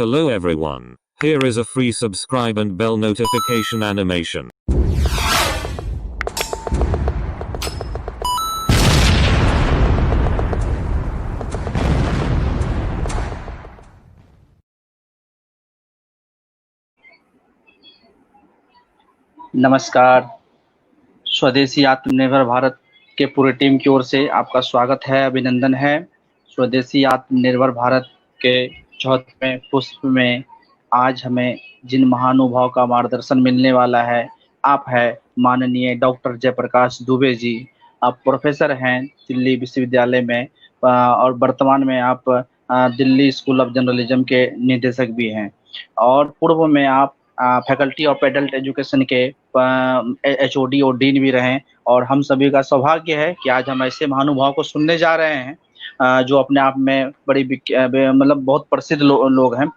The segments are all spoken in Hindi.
Hello everyone. Here is a free subscribe and bell notification animation. नमस्कार। स्वदेशी आत्मनिर्भर भारत के पूरे टीम की ओर से आपका स्वागत है, अभिनंदन है। स्वदेशी आत्मनिर्भर भारत के 4वें पुष्प में आज हमें जिन महानुभाव का मार्गदर्शन मिलने वाला है, आप है माननीय डॉक्टर जयप्रकाश दुबे जी। आप प्रोफेसर हैं दिल्ली विश्वविद्यालय में और वर्तमान में आप दिल्ली स्कूल ऑफ जर्नलिज्म के निदेशक भी हैं और पूर्व में आप फैकल्टी ऑफ एडल्ट एजुकेशन के HOD और डीन भी रहे। और हम सभी का सौभाग्य है कि आज हम ऐसे महानुभाव को सुनने जा रहे हैं जो अपने आप में बड़ी मतलब बहुत प्रसिद्ध लोग हैं।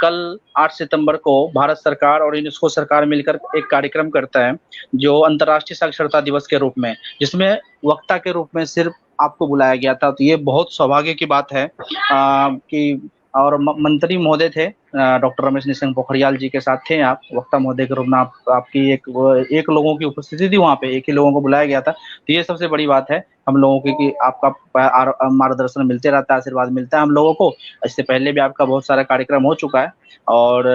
कल 8 सितंबर को भारत सरकार और यूनेस्को सरकार मिलकर एक कार्यक्रम करता है जो अंतर्राष्ट्रीय साक्षरता दिवस के रूप में, जिसमें वक्ता के रूप में सिर्फ आपको बुलाया गया था। तो ये बहुत सौभाग्य की बात है कि और मंत्री महोदय थे डॉक्टर रमेश निशंक पोखरियाल जी के साथ थे आप वक्ता महोदय के रूप में। आपकी एक लोगों की उपस्थिति थी वहाँ पे, एक ही लोगों को बुलाया गया था। तो ये सबसे बड़ी बात है हम लोगों की कि आपका मार्गदर्शन मिलते रहता है, आशीर्वाद मिलता है हम लोगों को। इससे पहले भी आपका बहुत सारा कार्यक्रम हो चुका है और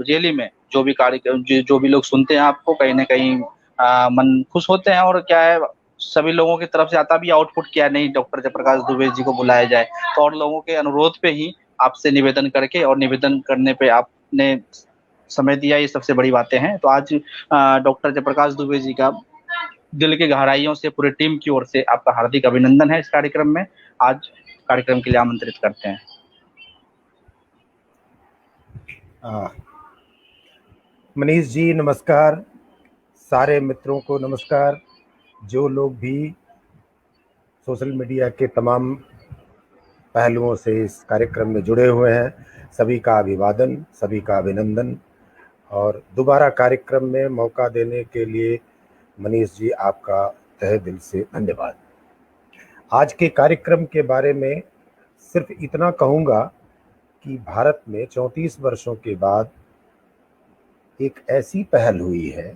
रियली में जो भी कार्यक्रम जो भी लोग सुनते हैं आपको कहीं ना कहीं मन खुश होते हैं। और क्या है, सभी लोगों की तरफ से आता भी आउटपुट क्या नहीं, डॉक्टर जयप्रकाश दुबे जी को बुलाया जाए। तो और लोगों के अनुरोध पे ही आपसे निवेदन करके और निवेदन करने पे आपने समय दिया, ये सबसे बड़ी बातें हैं। तो आज डॉक्टर जयप्रकाश दुबे जी का दिल की गहराइयों से पूरी टीम की ओर से आपका हार्दिक अभिनंदन है इस कार्यक्रम में। आज कार्यक्रम के लिए आमंत्रित करते हैं। मनीष जी नमस्कार, सारे मित्रों को नमस्कार। जो लोग भी सोशल मीडिया के तमाम पहलुओं से इस कार्यक्रम में जुड़े हुए हैं, सभी का अभिवादन, सभी का अभिनंदन। और दोबारा कार्यक्रम में मौका देने के लिए मनीष जी आपका तहे दिल से धन्यवाद। आज के कार्यक्रम के बारे में सिर्फ इतना कहूँगा कि भारत में 34 वर्षों के बाद एक ऐसी पहल हुई है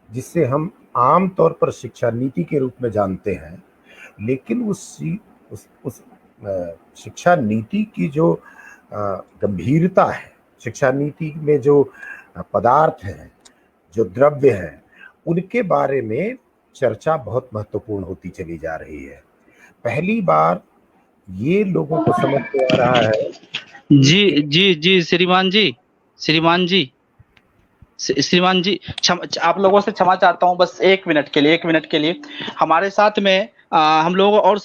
जिससे हम आम तौर पर शिक्षा नीति के रूप में जानते हैं, लेकिन उस शिक्षा नीति की जो गंभीरता है, शिक्षा नीति में जो पदार्थ हैं, जो द्रव्य हैं, उनके बारे में चर्चा बहुत महत्वपूर्ण होती चली जा रही है। पहली बार ये लोगों को समझ में आ रहा है। जी जी जी श्रीमान जी, श्रीमान जी, श्रीमान जी, आप लोगों से क्षमा चाहता हूं, बस एक मिनट के लिए हमारे साथ में हम लोगों और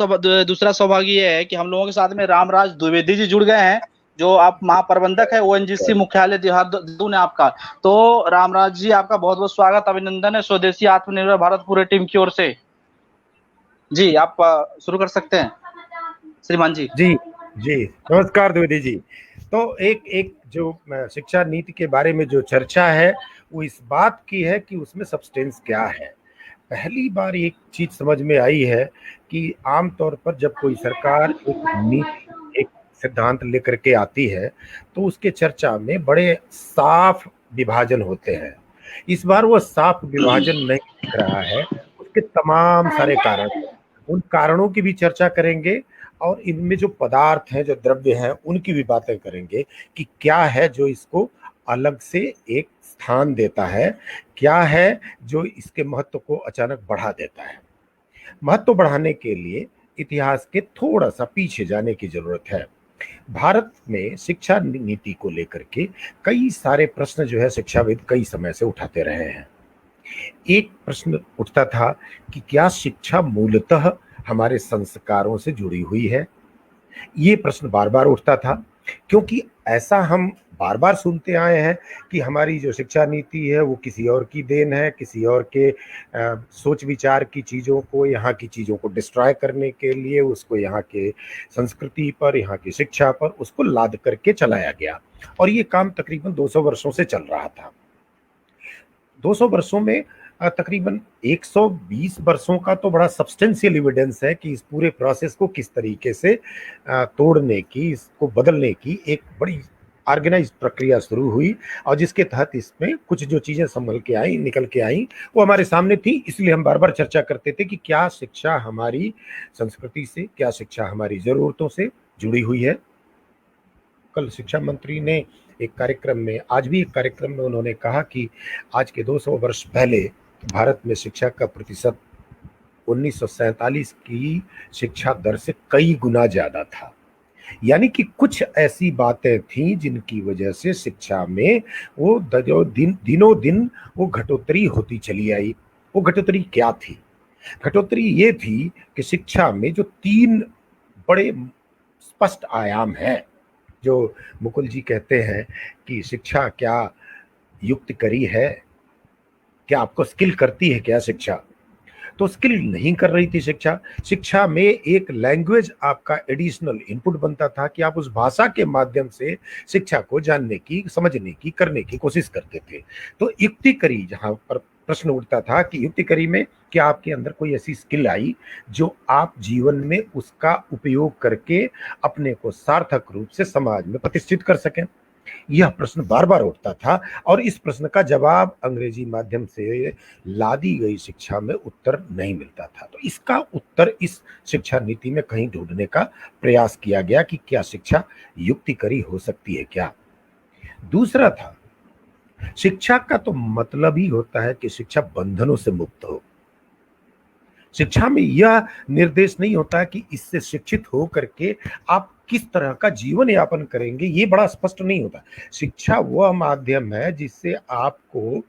दूसरा सौभाग्य ये है कि हम लोगों के साथ में रामराज द्विवेदी जी जुड़ गए हैं, जो आप महाप्रबंधक है ONGC मुख्यालय देहरादून है आपका। तो रामराज जी, आपका बहुत बहुत स्वागत, अभिनंदन है स्वदेशी आत्मनिर्भर भारत पूरे टीम की ओर से। जी आप शुरू कर सकते हैं श्रीमान जी। जी जी नमस्कार द्विवेदी जी। तो एक जो शिक्षा नीति के बारे में जो चर्चा है वो इस बात की है कि उसमें सब्सटेंस क्या है। पहली बार एक चीज समझ में आई है कि आमतौर पर जब कोई सरकार एक नीति, एक सिद्धांत लेकर के आती है तो उसके चर्चा में बड़े साफ विभाजन होते हैं। इस बार वो साफ विभाजन नहीं दिख रहा है। उसके तमाम सारे कारण, उन कारणों की भी चर्चा करेंगे और इनमें जो पदार्थ हैं, जो द्रव्य हैं, उनकी भी बातें करेंगे कि क्या है जो इसको अलग से एक स्थान देता है, क्या है जो इसके महत्व को अचानक बढ़ा देता है। महत्व बढ़ाने के लिए इतिहास के थोड़ा सा पीछे जाने की जरूरत है। भारत में शिक्षा नीति को लेकर के कई सारे प्रश्न जो है शिक्षाविद कई समय से उठाते रहे हैं। एक प्रश्न उठता था कि क्या शिक्षा मूलतः हमारे संस्कारों से जुड़ी हुई है। ये प्रश्न बार बार उठता था क्योंकि ऐसा हम बार बार सुनते आए हैं कि हमारी जो शिक्षा नीति है वो किसी और की देन है, किसी और के सोच विचार की चीज़ों को, यहाँ की चीज़ों को डिस्ट्रॉय करने के लिए उसको यहाँ के संस्कृति पर, यहाँ की शिक्षा पर उसको लाद करके चलाया गया। और ये काम तकरीबन 200 वर्षों से चल रहा था। 200 वर्षों में तकरीबन 120 वर्षों का तो बड़ा सब्सटेंशियल एविडेंस है कि इस पूरे प्रोसेस को किस तरीके से तोड़ने की, इसको बदलने की एक बड़ी ऑर्गेनाइज प्रक्रिया शुरू हुई, और जिसके तहत इसमें कुछ जो चीजें संभल के आई, निकल के आई, वो हमारे सामने थी। इसलिए हम बार बार चर्चा करते थे कि क्या शिक्षा हमारी संस्कृति से, क्या शिक्षा हमारी जरूरतों से जुड़ी हुई है। कल शिक्षा मंत्री ने एक कार्यक्रम में, आज भी एक कार्यक्रम में उन्होंने कहा कि आज के 200 वर्ष पहले भारत में शिक्षा का प्रतिशत 1947 की शिक्षा दर से कई गुना ज्यादा था। यानी कि कुछ ऐसी बातें थीं जिनकी वजह से शिक्षा में वो दिनों दिन वो घटोत्तरी होती चली आई। वो घटोत्तरी क्या थी? घटोत्तरी ये थी कि शिक्षा में जो 3 बड़े स्पष्ट आयाम हैं, जो मुकुल जी कहते हैं कि शिक्षा क्या युक्त करी है, क्या आपको स्किल करती है क्या शिक्षा? तो स्किल नहीं कर रही थी शिक्षा। शिक्षा में एक लैंग्वेज आपका एडिशनल इनपुट बनता था कि आप उस भाषा के माध्यम से शिक्षा को जानने की, समझने की, करने की कोशिश करते थे। तो युक्तिकरी, जहां पर प्रश्न उठता था कि युक्तिकरी में क्या आपके अंदर कोई ऐसी स्किल आई जो आप जीवन में उसका उपयोग करके अपने को सार्थक रूप से समाज में प्रतिष्ठित कर सकें। यह प्रश्न बार बार उठता था, और इस प्रश्न का जवाब अंग्रेजी माध्यम से लादी गई शिक्षा में उत्तर नहीं मिलता था। तो इसका उत्तर इस शिक्षा नीति में कहीं ढूंढने का प्रयास किया गया कि क्या शिक्षा युक्तिकरी हो सकती है क्या। दूसरा था, शिक्षा का तो मतलब ही होता है कि शिक्षा बंधनों से मुक्त हो। शिक्षा में यह निर्देश नहीं होता कि इससे शिक्षित हो करके आप किस तरह का जीवन यापन करेंगे, ये बड़ा स्पष्ट नहीं होता। शिक्षा वह माध्यम है जिससे आपको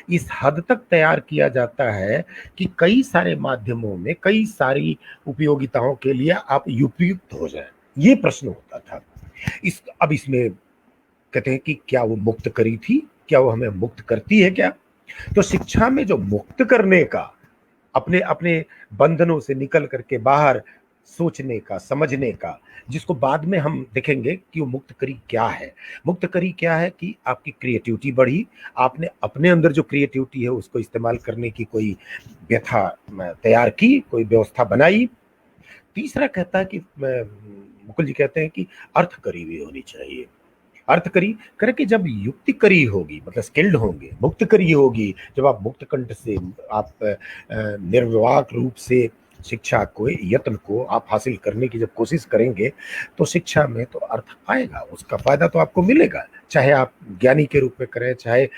इस हद तक तैयार किया जाता है कि कई सारे माध्यमों में, कई सारी उपयोगिताओं के लिए आप उपयुक्त हो जाएं। ये प्रश्न होता था। अब इसमें कहते हैं कि क्या वो मुक्त करी थी, क्या वो हमें मुक्त करती है क्या? तो शिक्षा में जो मुक्त करने का, अपने अपने बंधनों से निकल करके बाहर सोचने का, समझने का, जिसको बाद में हम देखेंगे कि वो मुक्त करी क्या है। मुक्त करी क्या है कि आपकी क्रिएटिविटी बढ़ी, आपने अपने अंदर जो क्रिएटिविटी है उसको इस्तेमाल करने की कोई व्यथा तैयार की, कोई व्यवस्था बनाई। तीसरा कहता है कि मुकुल जी कहते हैं कि अर्थ करी भी होनी चाहिए। अर्थ करी करके जब युक्ति करी होगी, मतलब स्किल्ड होंगे, मुक्त करी होगी, जब आप मुक्त कंठ से, आप निर्विवाद रूप से शिक्षा को, यत्न को आप हासिल करने की जब कोशिश करेंगे, तो शिक्षा में तो अर्थ आएगा, उसका फायदा तो आपको मिलेगा। चाहे आप ज्ञानी के रूप में करें, चाहे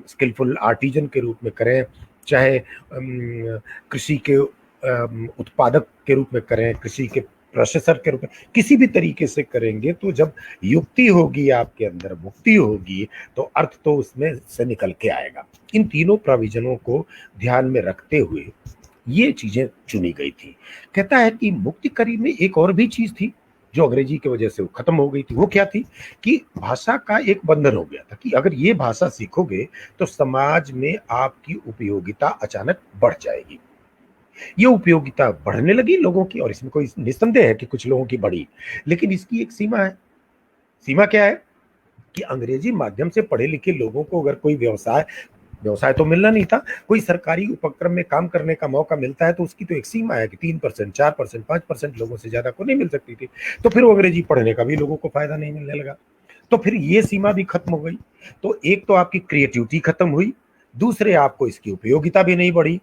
स्किलफुल आर्टिजन के रूप में करें, चाहे कृषि के उत्पादक के रूप में करें, कृषि के प्रोसेसर के रूप में, किसी भी तरीके से करेंगे, तो जब युक्ति होगी आपके अंदर, मुक्ति होगी, तो अर्थ तो उसमें से निकल के आएगा। इन तीनों प्रोविजनों को ध्यान में रखते हुए ये चीजें चुनी गई थी। कहता है कि मुक्ति करी में एक और भी चीज थी जो अंग्रेजी की वजह से वो खत्म हो गई थी। वो क्या थी कि भाषा का एक बंधन हो गया था कि अगर ये भाषा सीखोगे तो समाज में आपकी उपयोगिता अचानक बढ़ जाएगी। ये उपयोगिता बढ़ने लगी लोगों की, और इसमें कोई निस्संदेह है कि कुछ लोगों की बढ़ी, लेकिन इसकी एक सीमा है। सीमा क्या है कि अंग्रेजी माध्यम से पढ़े लिखे लोगों को अगर कोई व्यवसाय तो मिलना नहीं था, कोई सरकारी उपक्रम में काम करने का मौका मिलता है तो उसकी तो एक सीमा है कि 3%, 4%, 5% लोगों से ज्यादा को नहीं मिल सकती थी। तो फिर वो अंग्रेजी पढ़ने का भी लोगों को फायदा नहीं मिलने लगा, तो फिर ये सीमा भी खत्म हो गई। तो एक तो आपकी क्रिएटिविटी खत्म हुई, दूसरे आपको इसकी उपयोगिता भी नहीं बढ़ी।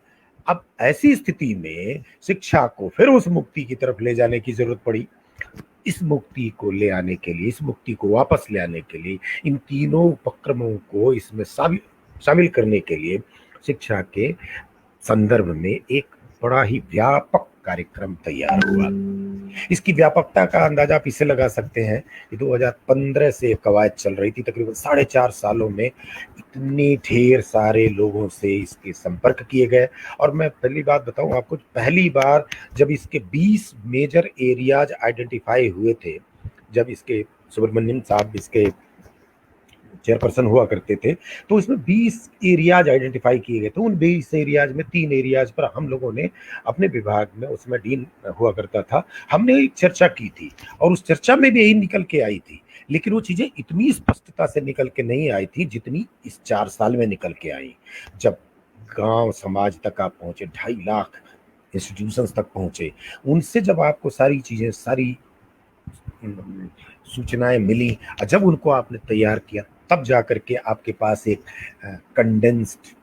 अब ऐसी स्थिति में शिक्षा को फिर उस मुक्ति की तरफ ले जाने की जरूरत पड़ी। इस मुक्ति को ले आने के लिए, इस मुक्ति को वापस ले आने के लिए, इन तीनों उपक्रमों को इसमें शामिल करने के लिए शिक्षा के संदर्भ में एक बड़ा ही व्यापक कार्यक्रम तैयार हुआ। इसकी व्यापकता का अंदाजा आप इससे लगा सकते हैं कि 2015 से कवायद चल रही थी। तकरीबन 4.5 सालों में इतने ढेर सारे लोगों से इसके संपर्क किए गए। और मैं पहली बात बताऊं आपको, पहली बार जब इसके 20 मेजर एरियाज आइडेंटिफाई हुए थे, जब इसके सुब्रमण्यम साहब इसके चेयरपर्सन हुआ करते थे, तो इसमें 20 एरियाज आइडेंटिफाई किए गए थे। उन 20 एरियाज में 3 एरियाज पर हम लोगों ने अपने विभाग में, उसमें डीन हुआ करता था, हमने एक चर्चा की थी, और उस चर्चा में भी यही निकल के आई थी। लेकिन वो चीजें इतनी स्पष्टता से निकल के नहीं आई थी जितनी इस 4 साल में निकल के आई। जब गांव समाज तक आप पहुंचे, 2.5 लाख इंस्टीट्यूशंस तक पहुंचे। उनसे जब आपको सारी चीजें, सारी सूचनाएं मिली, और जब उनको आपने तैयार किया, तब जा करके आपके पास एक कंडेंस्ड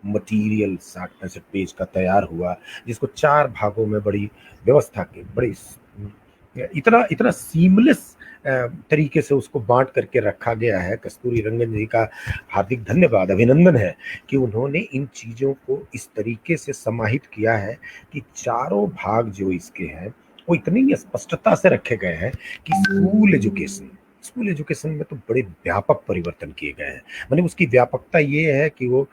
मटेरियल 60-65 पेज का तैयार हुआ, जिसको 4 भागों में बड़ी व्यवस्था के, बड़ी इतना इतना सीमलेस तरीके से उसको बांट करके रखा गया है। कस्तूरी रंगन जी का हार्दिक धन्यवाद, अभिनंदन है कि उन्होंने इन चीज़ों को इस तरीके से समाहित किया है कि चारों भाग जो इसके हैं वो इतनी स्पष्टता से रखे गए हैं कि स्कूल एजुकेशन में तो बड़े व्यापक परिवर्तन किए गए हैं। मतलब उसकी व्यापकता ये है कि वो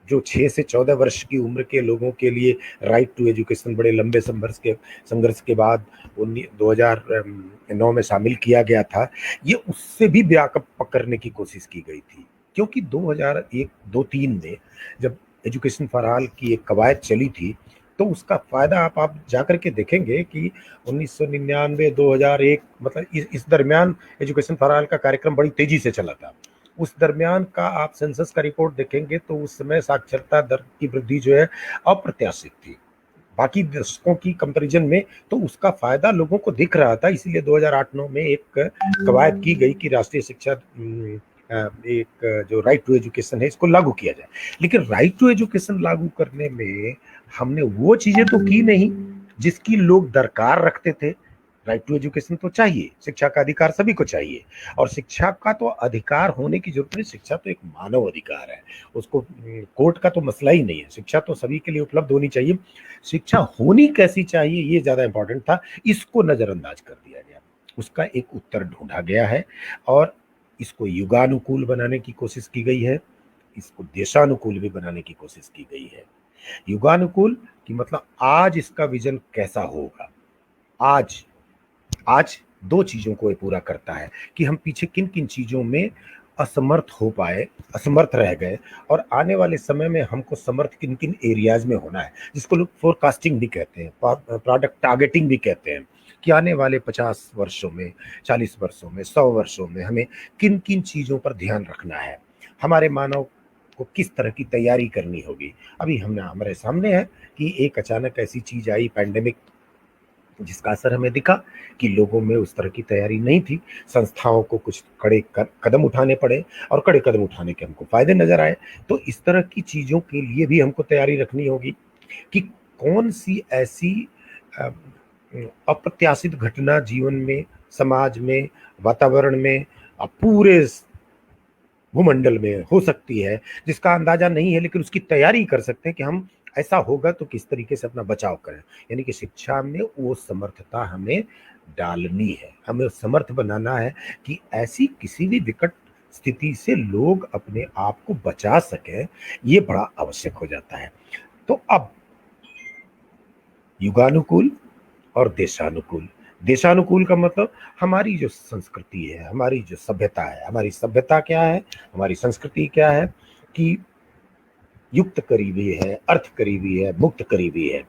जो 6 से 14 वर्ष की उम्र के लोगों के लिए राइट टू एजुकेशन बड़े लंबे संघर्ष के बाद 2009 में शामिल किया गया था, ये उससे भी व्यापक पकड़ने की कोशिश की गई थी। क्योंकि 2001-2-3 में जब एजुकेशन फॉर ऑल की एक कवायद चली थी, तो उसका फायदा आप जाकर के देखेंगे कि 1999, 2001, मतलब इस दरमियान एजुकेशन फॉर ऑल का कार्यक्रम बड़ी तेजी से चला था। उस दरमियान का आप सेंसस का रिपोर्ट देखेंगे तो उस समय साक्षरता दर की वृद्धि जो है अप्रत्याशित थी, बाकी दशकों की कंपैरिजन में, तो उसका फायदा लोगों को दिख रहा था। इसीलिए 2008-9 में एक कवायद की गई कि राष्ट्रीय शिक्षा एक जो राइट टू एजुकेशन है इसको लागू किया जाए। लेकिन राइट टू एजुकेशन लागू करने में हमने वो चीजें तो की नहीं जिसकी लोग दरकार रखते थे। राइट टू एजुकेशन तो चाहिए, शिक्षा का अधिकार सभी को चाहिए, और शिक्षा का तो अधिकार होने की जरूरत नहीं, शिक्षा तो एक मानव अधिकार है, उसको कोर्ट का तो मसला ही नहीं है। शिक्षा तो सभी के लिए उपलब्ध होनी चाहिए, शिक्षा होनी कैसी चाहिए ये ज्यादा इंपॉर्टेंट था, इसको नजरअंदाज कर दिया गया। उसका एक उत्तर ढूंढा गया है और इसको युगानुकूल बनाने की कोशिश की गई है, इसको देशानुकूल भी बनाने की कोशिश की गई है। युगानुकूल कि मतलब आज इसका विजन कैसा होगा। आज 2 चीजों को ये पूरा करता है कि हम पीछे किन किन चीजों में असमर्थ रह गए, और आने वाले समय में हमको समर्थ किन किन एरियाज में होना है, जिसको लोग फोरकास्टिंग भी कहते हैं, प्रोडक्ट टारगेटिंग भी कहते हैं, कि आने वाले 50 वर्षों में, 40 वर्षों में, 100 वर्षों में हमें किन किन चीजों पर ध्यान रखना है, हमारे मानव को किस तरह की तैयारी करनी होगी। अभी हमारे सामने है कि एक अचानक ऐसी चीज आई, पैंडेमिक, जिसका असर हमें दिखा कि लोगों में उस तरह की तैयारी नहीं थी। संस्थाओं को कुछ कड़े कदम उठाने पड़े और कड़े कदम उठाने के हमको फायदे नजर आए। तो इस तरह की चीजों के लिए भी हमको तैयारी रखनी होगी कि कौन सी ऐसी अप्रत्याशित घटना जीवन में, समाज में, वातावरण में, पूरे भूमंडल में हो सकती है जिसका अंदाजा नहीं है, लेकिन उसकी तैयारी कर सकते हैं कि हम ऐसा होगा तो किस तरीके से अपना बचाव करें। यानी कि शिक्षा में वो समर्थता हमें डालनी है, हमें समर्थ बनाना है कि ऐसी किसी भी विकट स्थिति से लोग अपने आप को बचा सकें, ये बड़ा आवश्यक हो जाता है। तो अब युगानुकूल और देशानुकूल। देशानुकूल का मतलब हमारी जो संस्कृति है, हमारी जो सभ्यता है, हमारी सभ्यता क्या है, हमारी संस्कृति क्या है कि युक्त करीबी है, अर्थ करीबी है, मुक्त करीबी है,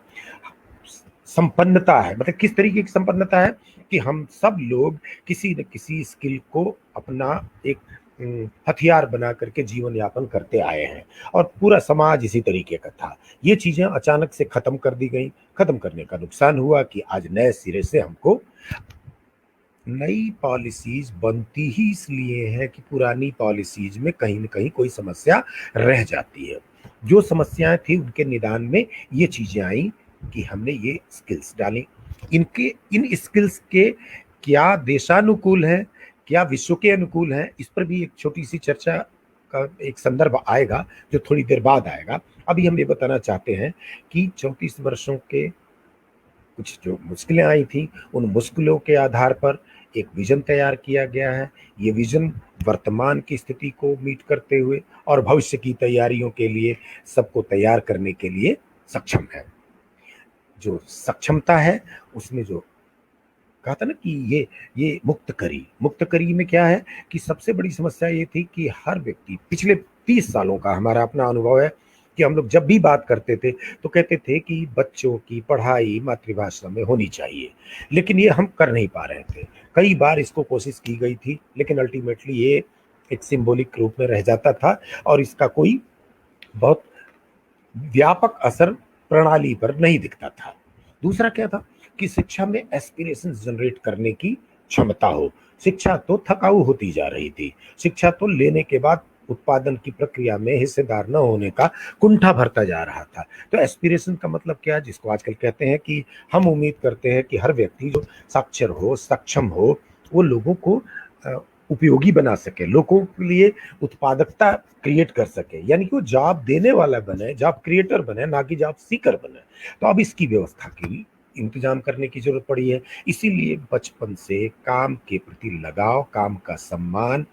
संपन्नता है। मतलब किस तरीके की संपन्नता है कि हम सब लोग किसी न किसी स्किल को अपना एक हथियार बना करके जीवन यापन करते आए हैं, और पूरा समाज इसी तरीके का था। ये चीजें अचानक से खत्म कर दी गई। खत्म करने का नुकसान हुआ कि आज नए सिरे से हमको नई पॉलिसीज बनती ही इसलिए है कि पुरानी पॉलिसीज में कहीं न कहीं कोई समस्या रह जाती है। जो समस्याएं थी उनके निदान में ये चीजें आई कि हमने ये स्किल्स डाली। इन स्किल्स के क्या देशानुकूल है, क्या विश्व के अनुकूल है, इस पर भी एक छोटी सी चर्चा का एक संदर्भ आएगा जो थोड़ी देर बाद आएगा। अभी हम ये बताना चाहते हैं कि 34 वर्षों के कुछ जो मुश्किलें आई थी, उन मुश्किलों के आधार पर एक विजन तैयार किया गया है। ये विजन वर्तमान की स्थिति को मीट करते हुए और भविष्य की तैयारियों के लिए सबको तैयार करने के लिए सक्षम है। जो सक्षमता है उसमें जो कहा था ना कि ये मुक्त करी में क्या है कि सबसे बड़ी समस्या ये थी कि हर व्यक्ति, पिछले 30 सालों का हमारा अपना अनुभव है कि हम लोग जब भी बात करते थे तो कहते थे कि बच्चों की पढ़ाई मातृभाषा में होनी चाहिए, लेकिन ये हम कर नहीं पा रहे थे। कई बार इसको कोशिश की गई थी, लेकिन अल्टीमेटली ये एक सिंबॉलिक रूप में रह जाता था और इसका कोई बहुत व्यापक असर प्रणाली पर नहीं दिखता था। दूसरा क्या था कि शिक्षा में एस्पिरेशन जनरेट करने की क्षमता हो। शिक्षा तो थकाऊ होती जा रही थी, शिक्षा तो लेने के बाद उत्पादन की प्रक्रिया में हिस्सेदार न होने का कुंठा भरता जा रहा था। तो एस्पिरेशन का मतलब क्या है, जिसको आजकल कहते हैं कि हम उम्मीद करते हैं कि हर व्यक्ति जो साक्षर हो, सक्षम हो, वो लोगों को उपयोगी बना सके, लोगों के लिए उत्पादकता क्रिएट कर सके, यानी कि वो जॉब देने वाला बने, जॉब क्रिएटर बने, ना कि जॉब सीकर बने। तो अब इसकी व्यवस्था की इंतजाम करने की जरूरत पड़ी है। इसीलिए बचपन से काम के प्रति लगाव, काम का सम्मान,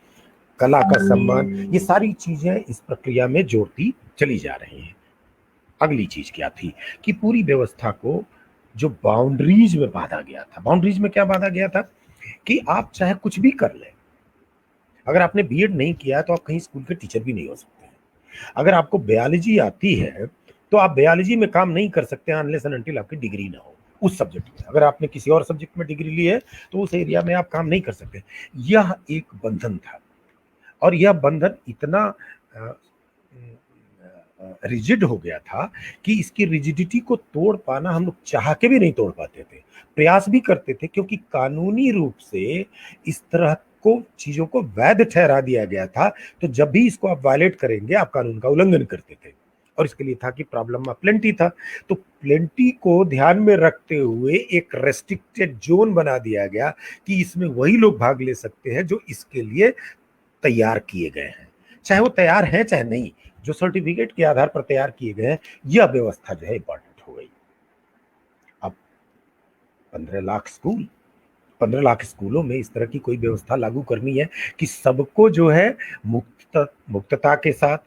कला का सम्मान, ये सारी चीजें इस प्रक्रिया में जोड़ती चली जा रही हैं। अगली चीज क्या थी कि पूरी व्यवस्था को जो बाउंड्रीज में बांधा गया था, बाउंड्रीज में क्या बांधा गया था कि आप चाहे कुछ भी कर लें, अगर आपने बीएड नहीं किया है तो आप कहीं स्कूल के टीचर भी नहीं हो सकते हैं। अगर आपको बायोलॉजी आती है तो आप बायोलॉजी में काम नहीं कर सकते अनलेस एंड अनटिल आपकी डिग्री ना हो उस सब्जेक्ट में। अगर आपने किसी और सब्जेक्ट में डिग्री ली है तो उस एरिया में आप काम नहीं कर सकते। यह एक बंधन था, और यह बंधन इतना रिजिड हो गया था कि इसकी रिजिडिटी को तोड़ पाना हम लोग चाह के भी नहीं तोड़ पाते थे, प्रयास भी करते थे, क्योंकि कानूनी रूप से इस तरह को चीजों को वैध ठहरा दिया गया था। तो जब भी इसको आप वायलेट करेंगे, आप कानून का उल्लंघन करते थे, और इसके लिए था कि प्रॉब्लम में प्लेंटी था। तो प्लेंटी को ध्यान में रखते हुए एक रेस्ट्रिक्टेड जोन बना दिया गया कि इसमें वही लोग भाग ले सकते हैं जो इसके लिए तैयार किए गए हैं, चाहे वो तैयार हैं चाहे नहीं, जो सर्टिफिकेट के आधार पर तैयार किए गए हैं। यह व्यवस्था जो है इंपॉर्टेंट हो गई। अब 15 लाख स्कूलों में इस तरह की कोई व्यवस्था लागू करनी है कि सबको जो है मुक्तता के साथ,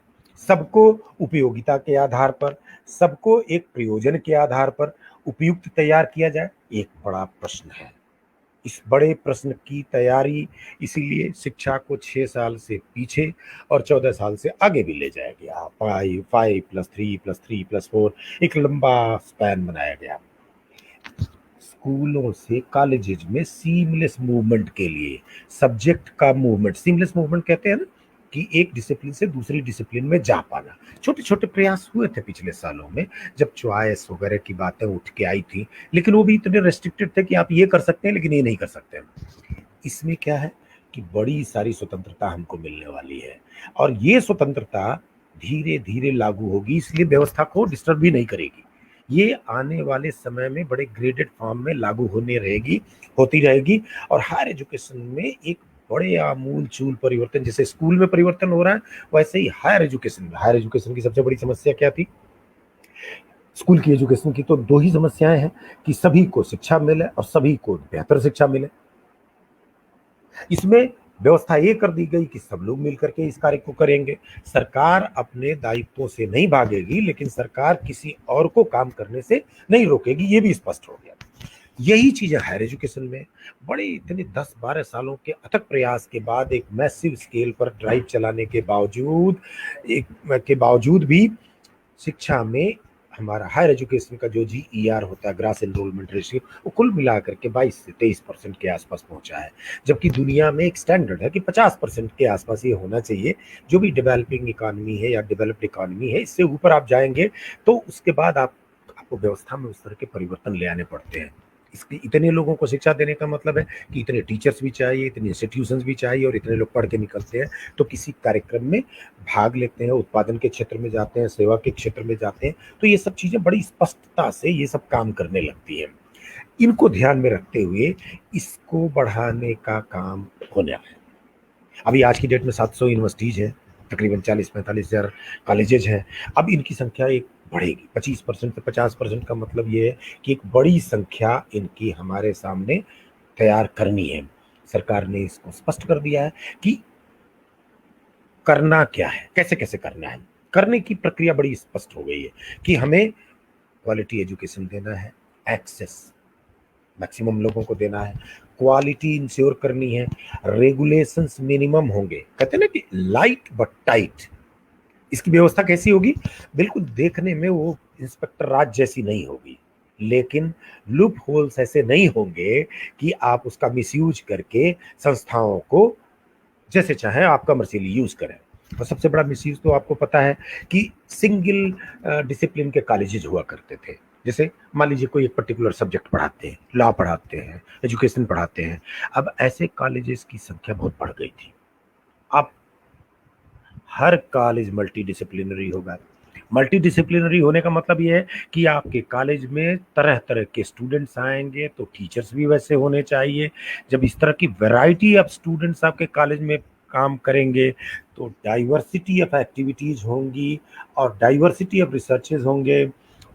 सबको उपयोगिता के आधार पर, सबको एक प्रयोजन के आधार पर उपयुक्त तैयार किया जाए, एक बड़ा प्रश्न है। इस बड़े प्रश्न की तैयारी इसीलिए शिक्षा को 6 साल से पीछे और 14 साल से आगे भी ले जाया गया। 5+3+3+4 एक लंबा स्पैन बनाया गया। स्कूलों से कॉलेजेज में सीमलेस मूवमेंट के लिए, सब्जेक्ट का मूवमेंट, सीमलेस मूवमेंट कहते हैं ना, कि एक डिसिप्लिन से दूसरी डिसिप्लिन में जा पाना। छोटे छोटे प्रयास हुए थे पिछले सालों में, जब चॉइस वगैरह की बातें उठ के आई थी, लेकिन वो भी इतने रेस्ट्रिक्टेड थे कि आप ये कर सकते हैं लेकिन ये नहीं कर सकते। इसमें क्या है कि बड़ी सारी स्वतंत्रता हमको मिलने वाली है, और ये स्वतंत्रता धीरे धीरे लागू होगी, इसलिए व्यवस्था को डिस्टर्ब भी नहीं करेगी। ये आने वाले समय में बड़े ग्रेडेड फॉर्म में लागू होती रहेगी। और हायर एजुकेशन में एक बड़े आमूल चूल परिवर्तन, जैसे स्कूल में परिवर्तन हो रहा है, वैसे ही हायर एजुकेशन की सबसे बड़ी समस्या क्या थी? स्कूल की एजुकेशन की तो दो ही समस्याएं हैं कि सभी को शिक्षा मिले और सभी को बेहतर शिक्षा मिले। इसमें व्यवस्था ये कर दी गई कि सब लोग मिलकर के इस कार्य को करेंगे। सरकार अपने दायित्वों से नहीं भागेगी, लेकिन सरकार किसी और को काम करने से नहीं रोकेगी, ये भी स्पष्ट हो गया। यही चीजें हायर एजुकेशन में बड़े इतने 10-12 सालों के अथक प्रयास के बाद एक मैसिव स्केल पर ड्राइव चलाने के बावजूद भी शिक्षा में हमारा हायर एजुकेशन का जो GER होता है, ग्रास एनरोलमेंट रेशियो, वो कुल मिलाकर के 22 से 23% के आसपास पहुंचा है। जबकि दुनिया में एक स्टैंडर्ड है कि 50% के आसपास ये होना चाहिए। जो भी डेवलपिंग इकोनॉमी है या डेवलप्ड इकोनॉमी है, इससे ऊपर आप जाएंगे तो उसके बाद आपको व्यवस्था में उस तरह के परिवर्तन ले आने पड़ते हैं। इसके इतने लोगों को शिक्षा देने का मतलब है कि इतने टीचर्स भी चाहिए, इतने इंस्टीट्यूशंस भी चाहिए, और इतने लोग पढ़ के निकलते हैं तो किसी कार्यक्रम में भाग लेते हैं, उत्पादन के क्षेत्र में जाते हैं, सेवा के क्षेत्र में जाते हैं, तो ये सब चीजें बड़ी स्पष्टता से ये सब काम करने लगती है। इनको ध्यान में रखते हुए इसको बढ़ाने का काम होना है। अभी आज की डेट में 700 यूनिवर्सिटीज है, तकरीबन 40-45 हजार कॉलेजेज हैं। अब इनकी संख्या एक बढ़ेगी 25% से 50%। का मतलब ये है कि एक बड़ी संख्या इनकी हमारे सामने तैयार करनी है। सरकार ने इसको स्पष्ट कर दिया है कि करना क्या है, कैसे कैसे करना है। करने की प्रक्रिया बड़ी स्पष्ट हो गई है कि हमें क्वालिटी एजुकेशन देना है, एक्सेस मैक्सिमम लोगों को देना है, क्वालिटी इंश्योर करनी है, रेगुलेशंस मिनिमम होंगे। कहते हैं ना कि लाइट बट टाइट। इसकी व्यवस्था कैसी होगी? बिल्कुल देखने में वो इंस्पेक्टर राज जैसी नहीं होगी, लेकिन लूप होल्स ऐसे नहीं होंगे कि आप उसका मिसयूज करके संस्थाओं को जैसे चाहे आप कमर्शियली यूज करें। और सबसे बड़ा मिसयूज तो आपको पता है कि सिंगल डिसिप्लिन के कॉलेजेस हुआ करते थे। जैसे मान लीजिए कोई एक पर्टिकुलर सब्जेक्ट पढ़ाते हैं, लॉ पढ़ाते हैं, एजुकेशन पढ़ाते हैं। अब ऐसे कॉलेजेस की संख्या बहुत बढ़ गई थी। अब हर कॉलेज मल्टी डिसिप्लिनरी होगा। मल्टी डिसिप्लिनरी होने का मतलब ये है कि आपके कॉलेज में तरह तरह के स्टूडेंट्स आएंगे, तो टीचर्स भी वैसे होने चाहिए। जब इस तरह की वैरायटी ऑफ स्टूडेंट्स आपके कॉलेज में काम करेंगे तो डाइवर्सिटी ऑफ एक्टिविटीज होंगी और डाइवर्सिटी ऑफ रिसर्चेज होंगे।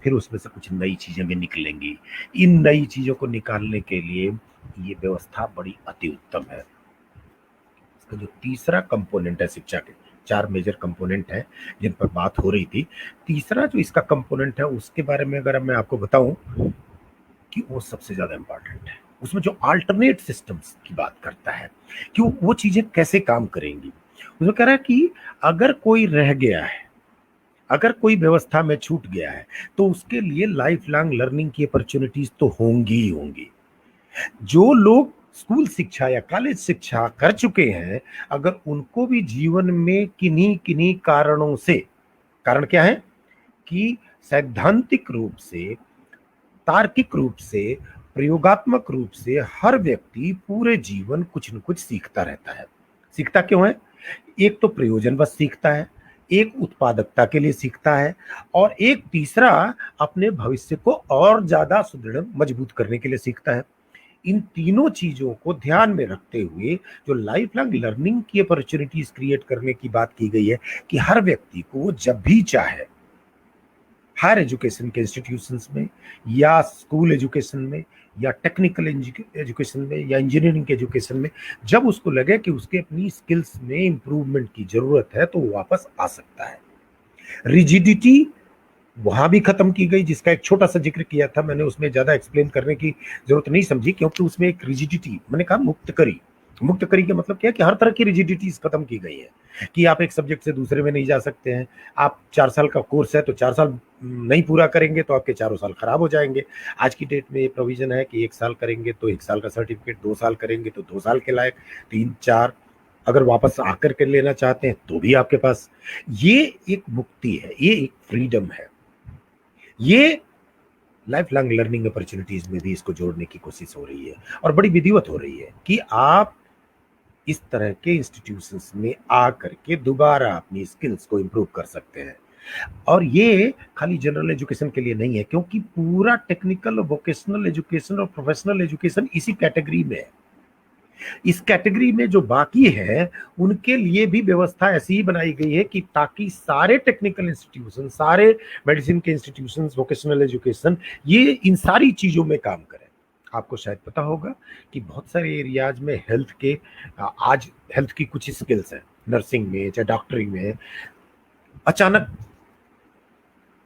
फिर उसमें से कुछ नई चीजें भी निकलेंगी। इन नई चीजों को निकालने के लिए ये व्यवस्था बड़ी अति उत्तम है। इसका जो तीसरा कंपोनेंट है शिक्षा के, 4 मेजर कंपोनेंट है जिन पर बात हो रही थी। तीसरा जो इसका कंपोनेंट है उसके बारे में अगर मैं आपको बताऊं कि वो सबसे ज्यादा इंपॉर्टेंट है। उसमें जो अल्टरनेट सिस्टम्स की बात करता है कि वो चीजें कैसे काम करेंगी। उसमें कह रहा है कि अगर कोई रह गया है, अगर कोई व्यवस्था में छूट गया है, तो उसके लिए लाइफ लॉन्ग लर्निंग की अपॉर्चुनिटीज तो होंगी ही होंगी। जो लोग स्कूल शिक्षा या कॉलेज शिक्षा कर चुके हैं, अगर उनको भी जीवन में किन्हीं किन्हीं कारणों से, कारण क्या है कि सैद्धांतिक रूप से, तार्किक रूप से, प्रयोगात्मक रूप से हर व्यक्ति पूरे जीवन कुछ न कुछ सीखता रहता है। सीखता क्यों है? एक तो प्रयोजनवश सीखता है, एक उत्पादकता के लिए सीखता है, और एक तीसरा अपने भविष्य को और ज्यादा सुदृढ़ मजबूत करने के लिए सीखता है। इन तीनों चीजों को ध्यान में रखते हुए जो लाइफ लॉन्ग लर्निंग की अपॉर्चुनिटीज क्रिएट करने की बात की गई है कि हर व्यक्ति को जब भी चाहे, हायर एजुकेशन के इंस्टीट्यूशंस में या स्कूल एजुकेशन में या टेक्निकल एजुकेशन में या इंजीनियरिंग के एजुकेशन में, जब उसको लगे कि उसके अपनी स्किल्स में इंप्रूवमेंट की जरूरत है तो वो वापस आ सकता है। रिजिडिटी वहां भी खत्म की गई, जिसका एक छोटा सा जिक्र किया था मैंने, उसमें ज्यादा एक्सप्लेन करने की जरूरत नहीं समझी, क्योंकि उसमें एक रिजिडिटी, मैंने कहा मुक्त करी। मुक्त करी का मतलब क्या है कि हर तरह की रिजिडिटीज खत्म की गई है कि आप एक सब्जेक्ट से दूसरे में नहीं जा सकते हैं। आप 4 साल का कोर्स है तो 4 साल नहीं पूरा करेंगे तो आपके चारों साल खराब हो जाएंगे। आज की डेट में ये प्रोविजन है कि 1 साल करेंगे तो 1 साल का सर्टिफिकेट, 2 साल करेंगे तो 2 साल के लायक, 3 4 अगर वापस आकर के लेना चाहते हैं तो भी आपके पास। ये एक मुक्ति है, ये एक फ्रीडम है। ये लाइफ लॉन्ग लर्निंग अपॉर्चुनिटीज में भी इसको जोड़ने की कोशिश हो रही है और बड़ी विधिवत हो रही है कि आप इस तरह के इंस्टीट्यूशंस में आकर के दोबारा अपनी स्किल्स को इंप्रूव कर सकते हैं। और ये खाली जनरल एजुकेशन के लिए नहीं है, क्योंकि पूरा टेक्निकल, वोकेशनल एजुकेशन और प्रोफेशनल एजुकेशन इसी कैटेगरी में है। इस कैटेगरी में जो बाकी है उनके लिए भी व्यवस्था ऐसी ही बनाई गई है कि ताकि सारे टेक्निकल इंस्टीट्यूशन, सारे मेडिसिन के इंस्टीट्यूशन, वोकेशनल एजुकेशन, ये इन सारी चीजों में काम करें। आपको शायद पता होगा कि बहुत सारे एरियाज में हेल्थ के, आज हेल्थ की कुछ स्किल्स हैं, नर्सिंग में चाहे डॉक्टरी में, अचानक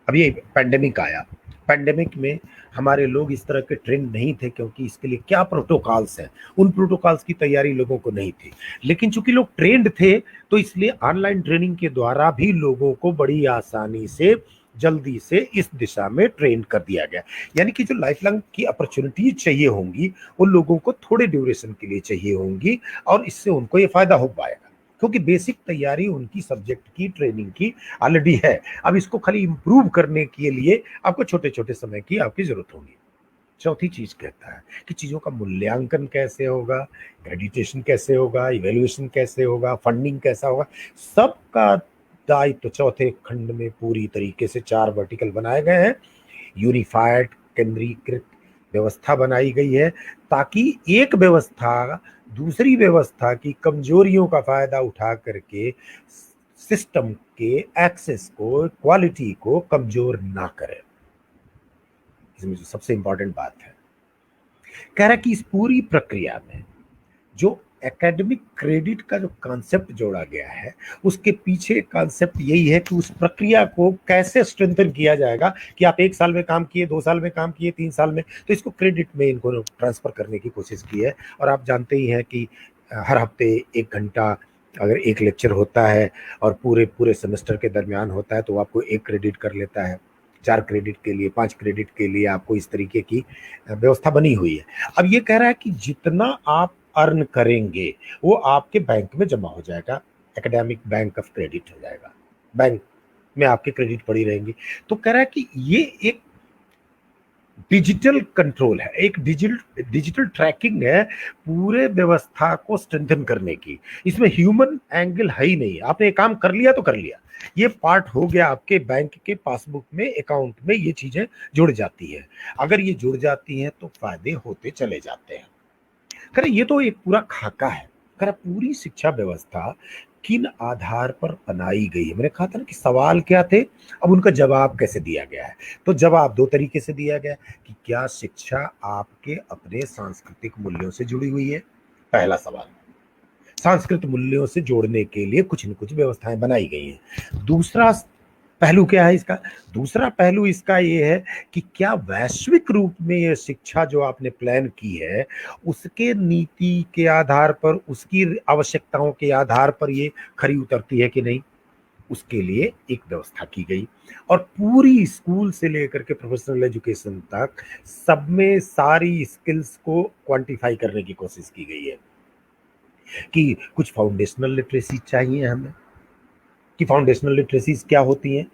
अब ये पैंडेमिक आया। पैंडेमिक में हमारे लोग इस तरह के ट्रेंड नहीं थे, क्योंकि इसके लिए क्या प्रोटोकॉल्स हैं, उन प्रोटोकॉल्स की तैयारी लोगों को नहीं थी। लेकिन चूंकि लोग ट्रेंड थे तो इसलिए ऑनलाइन ट्रेनिंग के द्वारा भी लोगों को बड़ी आसानी से, जल्दी से इस दिशा में ट्रेन कर दिया गया। यानी कि जो लाइफ लॉन्ग की अपॉर्चुनिटीज चाहिए होंगी वो लोगों को थोड़े ड्यूरेशन के लिए चाहिए होंगी, और इससे उनको ये फायदा हो पाएगा क्योंकि बेसिक तैयारी उनकी सब्जेक्ट की, ट्रेनिंग की ऑलरेडी है। अब इसको खाली इंप्रूव करने के लिए आपको छोटे छोटे समय की आपकी जरूरत होगी। चौथी चीज कहता है कि चीजों का मूल्यांकन कैसे होगा, क्रेडिटेशन कैसे होगा, इवेल्युएशन कैसे होगा, फंडिंग कैसा होगा, सबका दायित्व चौथे खंड में पूरी तरीके से 4 वर्टिकल बनाए गए हैं। यूनिफाइड, केंद्रीकृत व्यवस्था बनाई गई है ताकि एक व्यवस्था दूसरी व्यवस्था की कमजोरियों का फायदा उठा करके सिस्टम के एक्सेस को, क्वालिटी को कमजोर ना करे। इसमें जो सबसे इंपॉर्टेंट बात है, कह रहा है कि इस पूरी प्रक्रिया में जो एकेडमिक क्रेडिट का जो कॉन्सेप्ट जोड़ा गया है, उसके पीछे कॉन्सेप्ट यही है कि उस प्रक्रिया को कैसे स्ट्रेंथन किया जाएगा कि आप 1 साल में काम किए, 2 साल में काम किए, 3 साल में, तो इसको क्रेडिट में इनको ट्रांसफर करने की कोशिश की है। और आप जानते ही हैं कि हर हफ्ते 1 घंटा अगर एक लेक्चर होता है और पूरे पूरे सेमेस्टर के दरमियान होता है तो आपको 1 क्रेडिट कर लेता है। 4 क्रेडिट के लिए, 5 क्रेडिट के लिए आपको इस तरीके की व्यवस्था बनी हुई है। अब ये कह रहा है कि जितना आप अर्न करेंगे वो आपके बैंक में जमा हो जाएगा। एकेडमिक बैंक ऑफ क्रेडिट हो जाएगा, बैंक में आपके क्रेडिट पड़ी रहेंगी। तो कह रहा है कि ये एक डिजिटल कंट्रोल है, एक डिजिटल ट्रैकिंग है पूरे व्यवस्था को स्ट्रेंथन करने की। इसमें ह्यूमन एंगल है ही नहीं। आपने एक काम कर लिया तो कर लिया, ये पार्ट हो गया आपके बैंक के पासबुक में, अकाउंट में ये चीजें जुड़ जाती है। अगर ये जुड़ जाती हैं तो फायदे होते चले जाते हैं। करे ये तो एक पूरा खाका है। करे पूरी शिक्षा व्यवस्था किन आधार पर बनाई गई है? मैंने कहा था ना कि सवाल क्या थे, अब उनका जवाब कैसे दिया गया है। तो जवाब दो तरीके से दिया गया कि क्या शिक्षा आपके अपने सांस्कृतिक मूल्यों से जुड़ी हुई है? पहला सवाल, सांस्कृतिक मूल्यों से जोड़ने के लिए कुछ न कुछ व्यवस्थाएं बनाई गई हैं। दूसरा पहलू क्या है इसका? दूसरा पहलू इसका ये है कि क्या वैश्विक रूप में ये शिक्षा जो आपने प्लान की है उसके नीति के आधार पर, उसकी आवश्यकताओं के आधार पर ये खरी उतरती है कि नहीं? उसके लिए एक व्यवस्था की गई और पूरी स्कूल से लेकर के प्रोफेशनल एजुकेशन तक सब में सारी स्किल्स को क्वांटिफाई करने की कोशिश की गई है कि कुछ फाउंडेशनल लिटरेसी चाहिए हमें, कि फाउंडेशनल लिटरेसीज क्या होती हैं।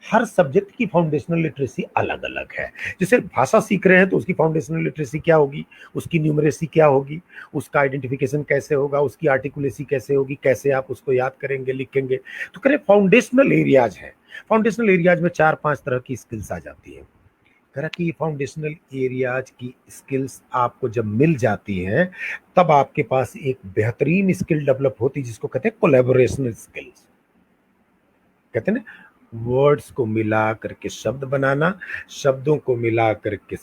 हर सब्जेक्ट की फाउंडेशनल लिटरेसी अलग अलग है। जैसे भाषा सीख रहे हैं तो उसकी फाउंडेशनल लिटरेसी क्या होगी, उसकी न्यूमरेसी क्या होगी, उसका आइडेंटिफिकेशन कैसे होगा, उसकी आर्टिकुलेसी कैसे होगी, कैसे आप उसको याद करेंगे, लिखेंगे। तो करें फाउंडेशनल एरियाज है। फाउंडेशनल एरियाज में 4-5 तरह की स्किल्स आ जाती है। करा कि फाउंडेशनल एरियाज की स्किल्स आपको जब मिल जाती हैं तब आपके पास एक बेहतरीन स्किल डेवलप होती है जिसको कहते हैं कोलैबोरेशनल स्किल्स। कहते हैं ना, वर्ड्स को मिला करके शब्द बनाना, शब्दों को मिला करके